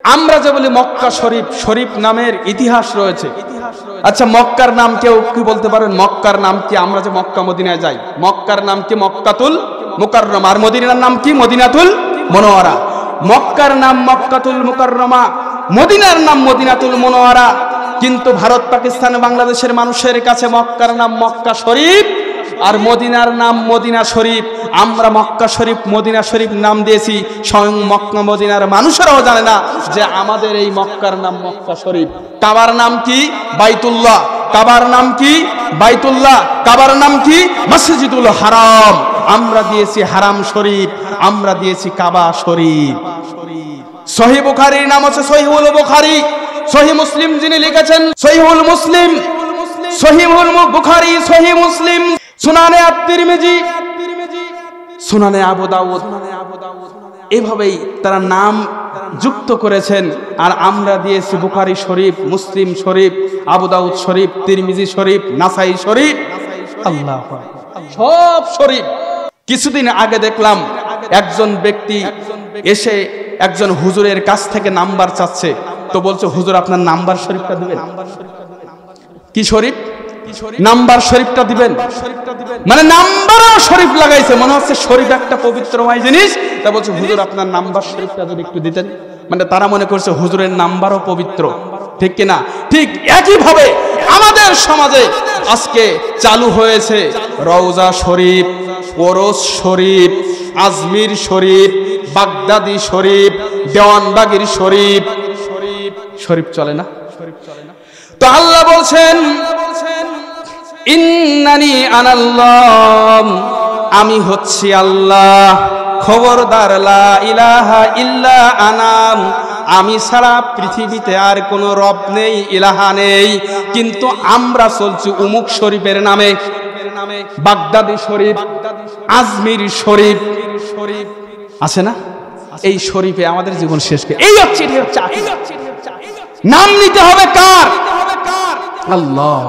আমরা যে বলি মক্কা শরীফ, শরীফ নামের ইতিহাস রয়েছে। আচ্ছা, মক্কার নাম কেউ কি বলতে পারেন? মক্কার নাম কি? আমরা যে মক্কা মদিনায় যাই, মক্কার নাম কি? মক্কাতুল মুকাররমা। আর মদিনার নাম কি? মদিনাতুল মুনাওয়ারা। মক্কার নাম মক্কাতুল মুকাররমা, মদিনার নাম মদিনাতুল মুনাওয়ারা। কিন্তু ভারত, পাকিস্তান, বাংলাদেশের মানুষের কাছে মক্কার নাম মক্কা শরীফ আর মদিনার নাম মদিনা শরীফ। আমরা মক্কা শরীফ, মদিনা শরীফ নাম দিয়েছি, স্বয়ং মক্কা মদিনার মানুষেরাও জানে না যে আমাদের এই মক্কার নাম মক্কা শরীফ। কাবার নাম কি? বাইতুল্লাহ। কাবার নাম কি? বাইতুল্লাহ। কাবার নাম কি? মসজিদুল হারাম। আমরা দিয়েছি হারাম শরীফ, আমরা দিয়েছি কাবা শরীফ। সহিহ বুখারীর নাম হচ্ছে সহিহুল বুখারী। সহিহ মুসলিম যিনি লিখেছেন সহিহুল মুসলিম, সহিহুল বুখারী, সহিহ মুসলিম, সুনানে আত-তিরমিজি, সুনানে আবু দাউদ, এভাবেই তারা নাম যুক্ত করেছেন। আর আমরা দিয়েছি বুখারী শরীফ, মুসলিম শরীফ, আবু দাউদ শরীফ, তিরমিজি শরীফ, নাসাই শরীফ। আল্লাহ, সব শরীফ। কিছুদিন আগে দেখলাম একজন ব্যক্তি এসে একজন হুজুরের কাছ থেকে নাম্বার চাচ্ছে। তো বলছে, হুজুর আপনার নাম্বার শরীফটা দিবেন। কি শরীফ? নাম্বার শরীফটা দিবেন। মানে নাম্বারও শরীফ লাগাইছে, মনে হচ্ছে শরীফ একটা পবিত্রময় জিনিস। তা বলছে, হুজুর আপনার নাম্বার শরীফটা যদি একটু দিতেন। মানে তারা মনে করছে হুজুরের নাম্বারও পবিত্র, ঠিক কিনা? ঠিক একইভাবে আমাদের সমাজে আজকে চালু হয়েছে রওজা শরীফ, ওরস শরীফ, আজমির শরীফ, বাগদাদি শরীফ, দেওয়ানবাগির শরীফ। শরীফ চলে না? তো আল্লাহ বলছেন, ইন্নানি আনাল্লাহ, আমি হচ্ছি আল্লাহ, খবরদার, লা ইলাহা ইল্লা আনাম, আমি ছাড়া পৃথিবীতে আর কোনো রব নেই, ইলাহা নেই। কিন্তু আমরা চলছি উমুক শরীফের নামে, বাগদাদি শরীফ, আজমির শরীফ আছে না? এই শরীফে আমাদের জীবন শেষ করে। এই হচ্ছে নাম নিতে হবে কার? আল্লাহ।